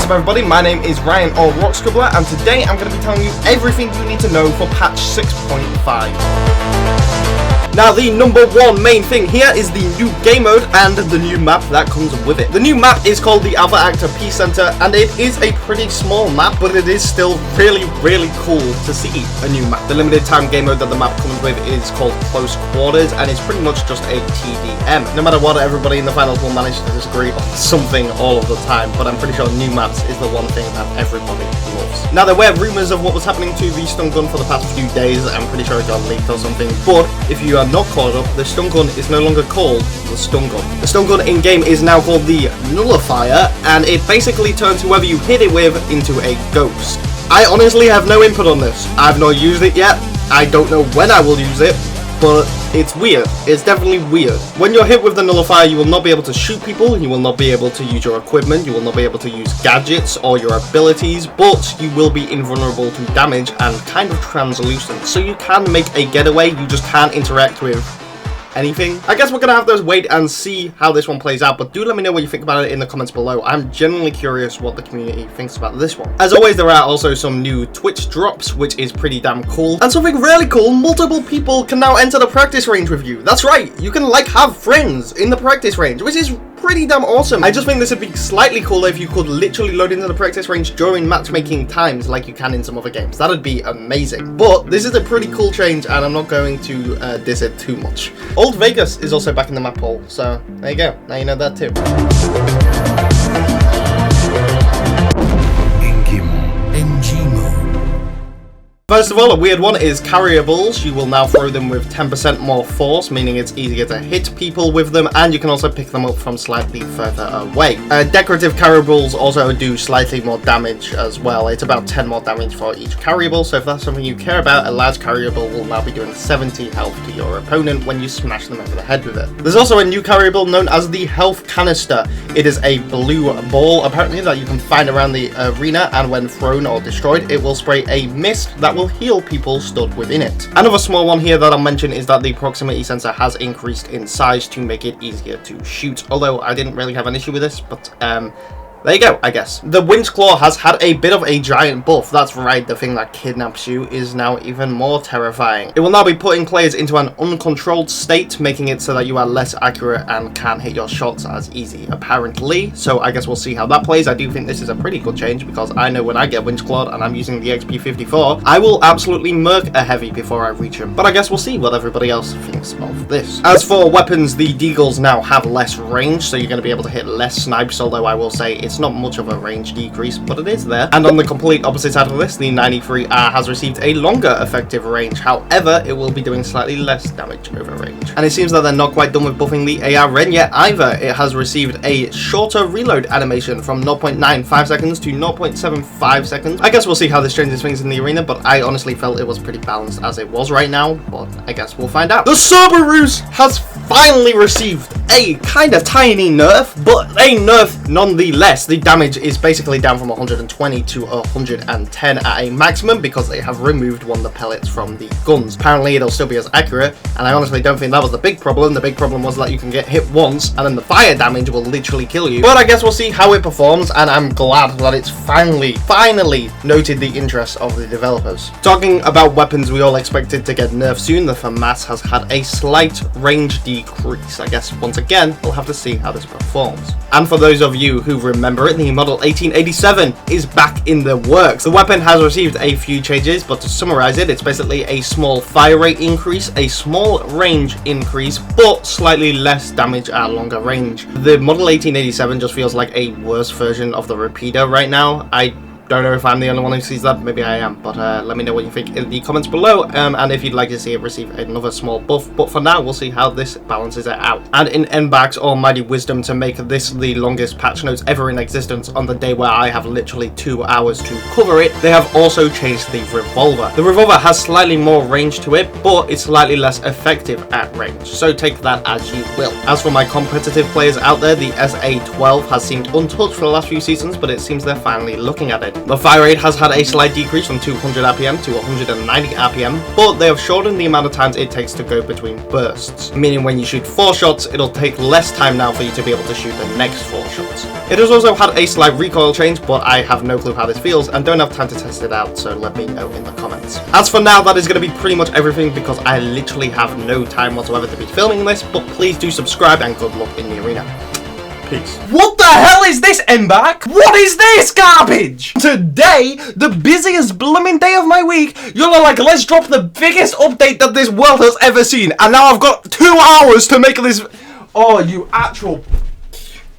up everybody, my name is Ryan or Rock Scribbler, and today I'm going to be telling you everything you need to know for patch 6.5. Now the number one main thing here is the new game mode and the new map that comes with it. The new map is called the Alpha Actor Peace Center, and it is a pretty small map, but it is still really cool to see a new map. The limited time game mode that the map comes with is called Close Quarters, and it's pretty much just a TDM. No matter what, everybody in the finals will manage to disagree on something all of the time, but I'm pretty sure new maps is the one thing that everybody loves. Now there were rumors of what was happening to the stun gun for the past few days. I'm pretty sure it got leaked or something, but if you are not caught up, the stun gun is no longer called the stun gun. The stun gun in game is now called the Nullifier, and it basically turns whoever you hit it with into a ghost. I honestly have no input on this. I've not used it yet. I don't know when I will use it, but it's weird. It's definitely weird. When you're hit with the Nullifier, you will not be able to shoot people, you will not be able to use your equipment, you will not be able to use gadgets or your abilities, but you will be invulnerable to damage and kind of translucent. So you can make a getaway, you just can't interact with anything. I guess we're gonna have to wait and see how this one plays out, but do let me know what you think about it in the comments below. I'm genuinely curious what the community thinks about this one. As always, there are also some new Twitch drops, which is pretty damn cool. And something really cool, multiple people can now enter the practice range with you. That's right, you can like have friends in the practice range, which is pretty damn awesome. I just think this would be slightly cooler if you could literally load into the practice range during matchmaking times like you can in some other games. That'd be amazing. But this is a pretty cool change, and I'm not going to diss it too much. Old Vegas is also back in the map pool, so there you go. Now you know that too. First of all, a weird one is carriables. You will now throw them with 10% more force, meaning it's easier to hit people with them, and you can also pick them up from slightly further away. Decorative Carriables also do slightly more damage as well. It's about 10 more damage for each carriable, so if that's something you care about, a large carriable will now be doing 70 health to your opponent when you smash them over the head with it. There's also a new carriable known as the Health Canister. It is a blue ball, apparently, that you can find around the arena, and when thrown or destroyed, it will spray a mist that will heal people stood within it. Another small one here that I'll mention is that the proximity sensor has increased in size to make it easier to shoot, although I didn't really have an issue with this, but there you go, I guess. The Winch Claw has had a bit of a giant buff. That's right, the thing that kidnaps you is now even more terrifying. It will now be putting players into an uncontrolled state, making it so that you are less accurate and can't hit your shots as easy, apparently. So I guess we'll see how that plays. I do think this is a pretty good change, because I know when I get Winch Clawed and I'm using the XP54, I will absolutely murk a heavy before I reach him. But I guess we'll see what everybody else thinks of this. As for weapons, the Deagles now have less range, so you're going to be able to hit less snipes, although I will say it's not much of a range decrease, but it is there. And on the complete opposite side of this, the 93R has received a longer effective range. However, it will be doing slightly less damage over range. And it seems that they're not quite done with buffing the AR Ren yet either. It has received a shorter reload animation from 0.95 seconds to 0.75 seconds. I guess we'll see how this changes things in the arena, but I honestly felt it was pretty balanced as it was right now, but I guess we'll find out. The Cerberus has finally received a kind of tiny nerf, but a nerf nonetheless. The damage is basically down from 120 to 110 at a maximum, because they have removed one of the pellets from the guns. Apparently it'll still be as accurate, and I honestly don't think that was the big problem. The big problem was that you can get hit once and then the fire damage will literally kill you. But I guess we'll see how it performs, and I'm glad that it's finally noted the interest of the developers. Talking about weapons we all expected to get nerfed soon, the FAMAS has had a slight range decrease. I guess once again we'll have to see how this performs. And for those of you who remember it, the Model 1887 is back in the works. The weapon has received a few changes, but to summarize it, it's basically a small fire rate increase, a small range increase, but slightly less damage at longer range. The Model 1887 just feels like a worse version of the Repeater right now. I don't know if I'm the only one who sees that, maybe I am, but let me know what you think in the comments below, and if you'd like to see it receive another small buff. But for now, we'll see how this balances it out. And in NBAC's almighty wisdom to make this the longest patch notes ever in existence on the day where I have literally 2 hours to cover it, they have also changed the revolver. The revolver has slightly more range to it, but it's slightly less effective at range, so take that as you will. As for my competitive players out there, the SA-12 has seemed untouched for the last few seasons, but it seems they're finally looking at it. The fire rate has had a slight decrease from 200 RPM to 190 RPM, but they have shortened the amount of times it takes to go between bursts, meaning when you shoot 4 shots, it'll take less time now for you to be able to shoot the next 4 shots. It has also had a slight recoil change, but I have no clue how this feels and don't have time to test it out, so let me know in the comments. As for now, that is going to be pretty much everything because I literally have no time whatsoever to be filming this, but please do subscribe and good luck in the arena. Peace. What the hell is this, Mback? What is this garbage? Today, the busiest blooming day of my week, you're like, let's drop the biggest update that this world has ever seen, and now I've got 2 hours to make this. Oh, you actual